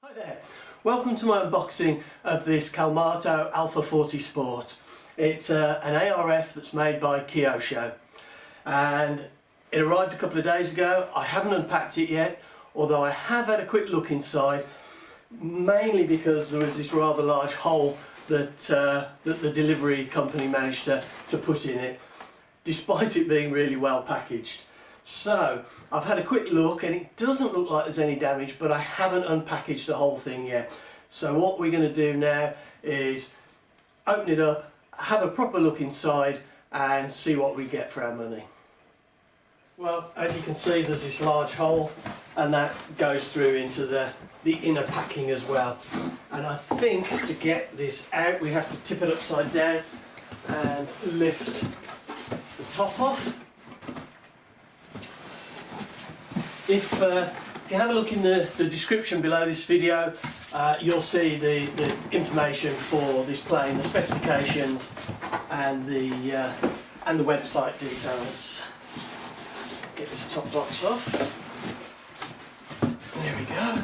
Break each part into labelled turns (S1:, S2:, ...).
S1: Hi there, welcome to my unboxing of this Calamato Alpha 40 Sport. It's an ARF that's made by Kyosho and it arrived a couple of days ago. I haven't unpacked it yet, although I have had a quick look inside, mainly because there was this rather large hole that the delivery company managed to put in it, despite it being really well packaged. So I've had a quick look and it doesn't look like there's any damage, but I haven't unpackaged the whole thing yet. So what we're going to do now is open it up, have a proper look inside and see what we get for our money. Well, as you can see, there's this large hole and that goes through into the inner packing as well. And I think to get this out we have to tip it upside down and lift the top off. If you have a look in the description below this video, you'll see the information for this plane, the specifications and the website details. Get this top box off. There we go.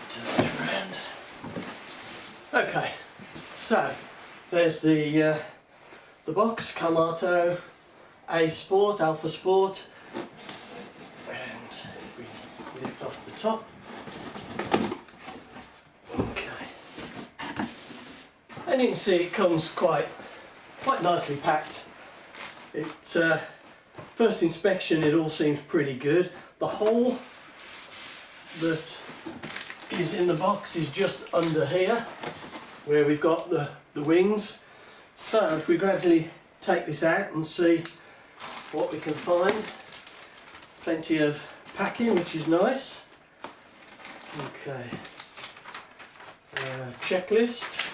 S1: Turn it around. Okay, so there's the box, Calamato Sport, Alpha Sport, and if we lift off the top, okay, and you can see it comes quite nicely packed. It first inspection, it all seems pretty good. The hole that is in the box is just under here, where we've got the wings. So if we gradually take this out and see what we can find, plenty of packing, which is nice. Okay, checklist,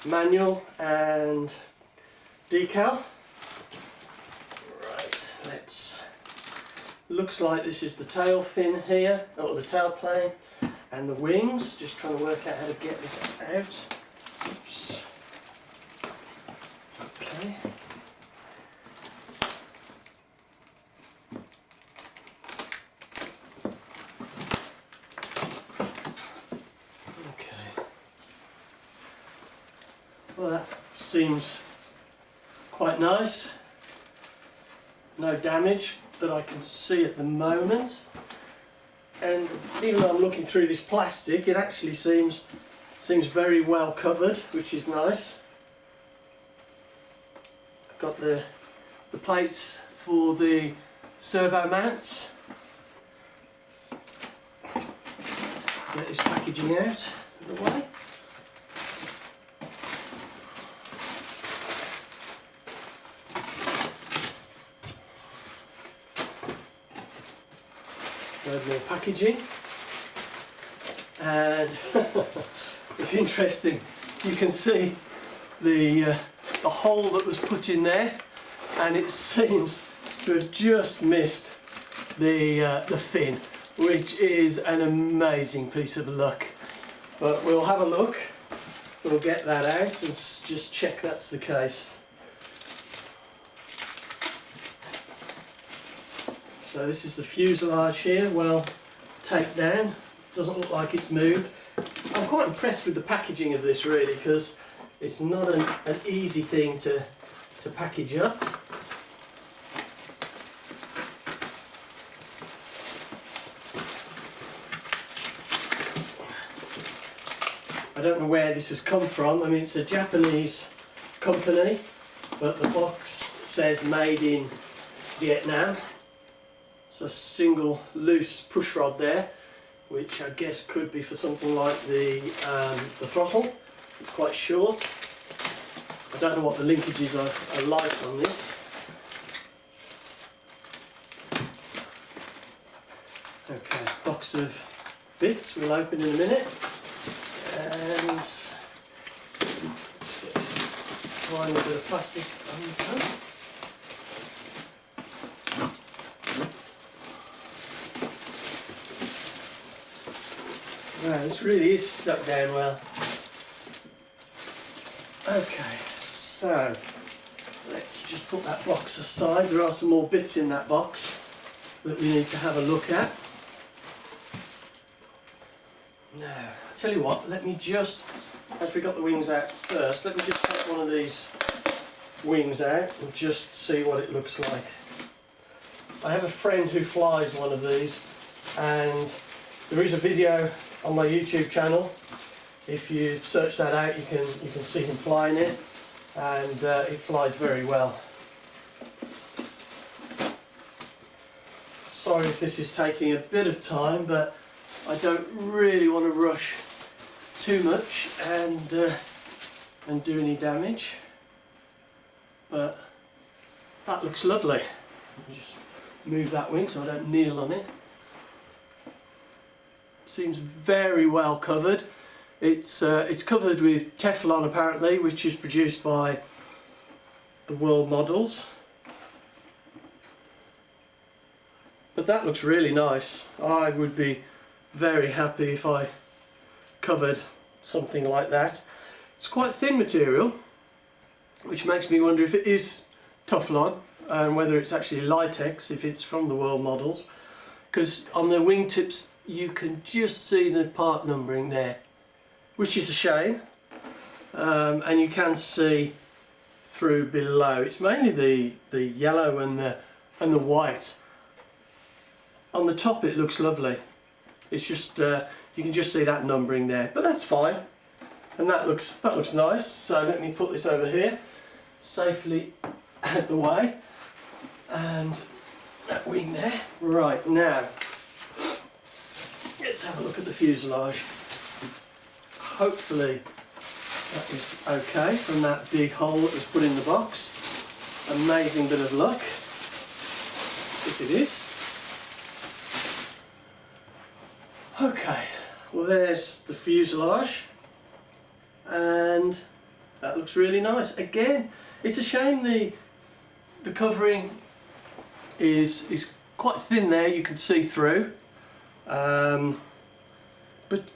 S1: manual and decal. Right, looks like this is the tail fin here, or the tail plane, and the wings. Just trying to work out how to get this out. Oops. Okay. Okay. Well, that seems quite nice. No damage that I can see at the moment. And even though I'm looking through this plastic, it actually seems very well covered, which is nice. I've got the plates for the servo mounts. Get this packaging out of the way. More packaging, and it's interesting. You can see the hole that was put in there, and it seems to have just missed the fin, which is an amazing piece of luck. But we'll have a look. We'll get that out and just check that's the case. So this is the fuselage here, well taped down, doesn't look like it's moved. I'm quite impressed with the packaging of this really, because it's not an easy thing to package up. I don't know where this has come from. I mean, it's a Japanese company, but the box says made in Vietnam. A single loose push rod there, which I guess could be for something like the throttle. It's quite short. I don't know what the linkages are like on this. Okay, box of bits we'll open in a minute, and find a bit of plastic on the top. Wow, this really is stuck down well. Okay, so let's let's just put that box aside. There are some more bits in that box that we need to have a look at. Now, I'll tell you what, let me just, as we got the wings out first, let me just take one of these wings out and just see what it looks like. I have a friend who flies one of these, and there is a video on my YouTube channel. If you search that out, you can see him flying it, and it flies very well. Sorry if this is taking a bit of time, but I don't really want to rush too much and do any damage. But that looks lovely. Let me just move that wing so I don't kneel on it. Seems very well covered. It's covered with Teflon apparently, which is produced by the World Models. But that looks really nice. I would be very happy if I covered something like that. It's quite thin material, which makes me wonder if it is Teflon and whether it's actually latex, if it's from the World Models, because on the wingtips you can just see the part numbering there, which is a shame, and you can see through below. It's mainly the yellow and the white. On the top it looks lovely. It's just you can just see that numbering there, but that's fine, and that looks nice. So let me put this over here, safely out of the way, and that wing there. Right, now let's have a look at the fuselage. Hopefully that is okay from that big hole that was put in the box. Amazing bit of luck, if it is. Okay, well there's the fuselage, and that looks really nice. Again, it's a shame the covering is quite thin there, you can see through, but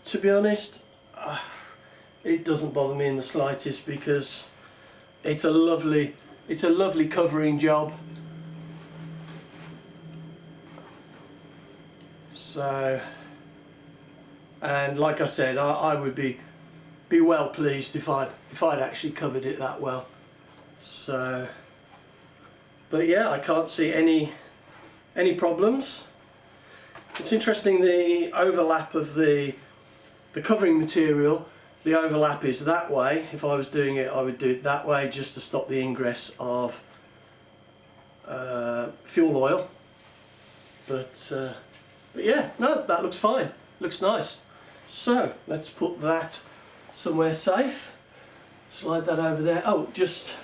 S1: to be honest, it doesn't bother me in the slightest, because it's a lovely covering job. So, and like I said, I would be well pleased if I'd actually covered it that well. So, but yeah, I can't see any problems. It's interesting, the overlap of the covering material, the overlap is that way. If I was doing it, I would do it that way just to stop the ingress of fuel oil. But yeah, no, that looks fine. Looks nice. So let's put that somewhere safe. Slide that over there. Oh, just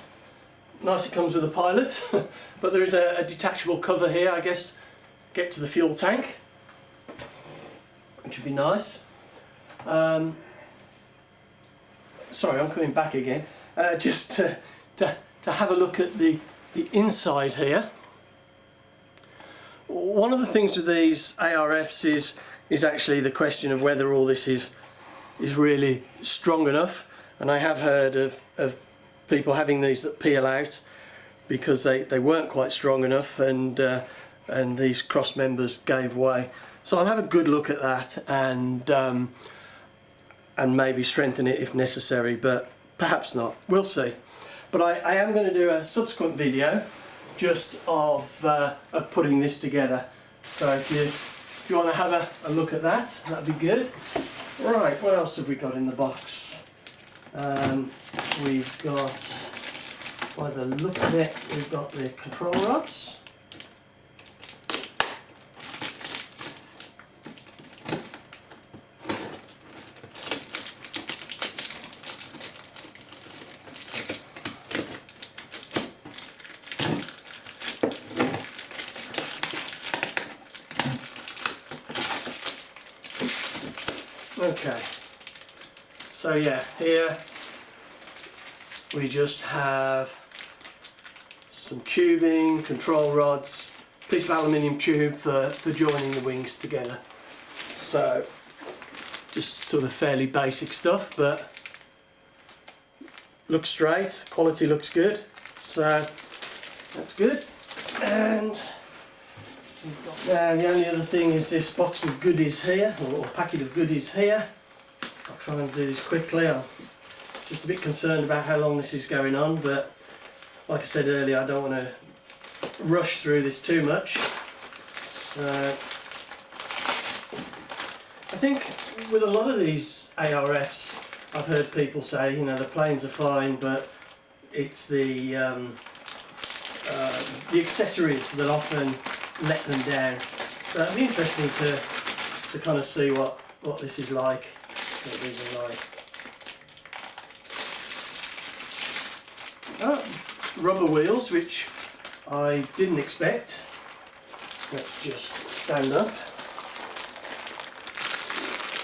S1: nice, it comes with a pilot, but there is a detachable cover here, I guess, get to the fuel tank, which would be nice. Sorry, I'm coming back again. Just to have a look at the inside here. One of the things with these ARFs is actually the question of whether all this is really strong enough, and I have heard of people having these that peel out because they weren't quite strong enough, and these cross members gave way. So I'll have a good look at that and maybe strengthen it if necessary, but perhaps not. We'll see. But I am going to do a subsequent video just of putting this together. So if you want to have a look at that, that'd be good. Right, what else have we got in the box? We've got, by the look of it, we've got the control rods. Okay, so yeah, here we just have some tubing, control rods, piece of aluminium tube for joining the wings together. So just sort of fairly basic stuff, but looks straight, quality looks good. So That's good. And now the only other thing is this box of goodies here, or packet of goodies here. I'll try and do this quickly. I'm just a bit concerned about how long this is going on, but like I said earlier, I don't want to rush through this too much. So I think with a lot of these ARFs, I've heard people say, you know, the planes are fine, but it's the accessories that often let them down. So it'd be interesting to kind of see what this is like, what these are like. Oh, rubber wheels, which I didn't expect. Let's just stand up.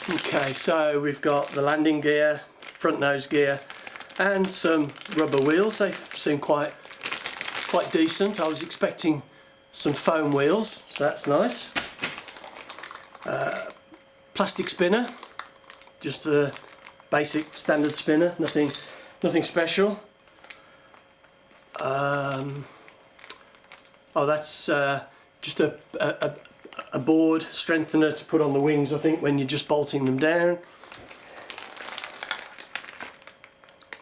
S1: Okay, so we've got the landing gear, front nose gear, and some rubber wheels. They seem quite decent. I was expecting some foam wheels, so that's nice. Plastic spinner, just a basic standard spinner, nothing special. Oh, that's just a board strengthener to put on the wings, I think, when you're just bolting them down.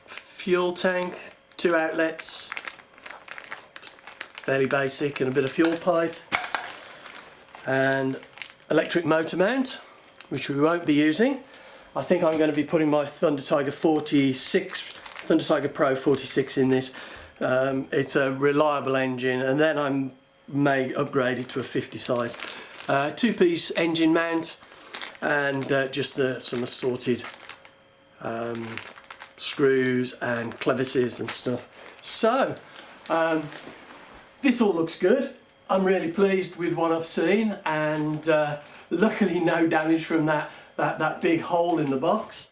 S1: Fuel tank, 2 outlets, fairly basic, and a bit of fuel pipe. And electric motor mount, which we won't be using. I think I'm going to be putting my Thunder Tiger Pro 46 in this. It's a reliable engine, and then I may upgrade it to a 50 size. 2-piece engine mount, and just some assorted screws and clevises and stuff. So this all looks good. I'm really pleased with what I've seen, and luckily no damage from that big hole in the box.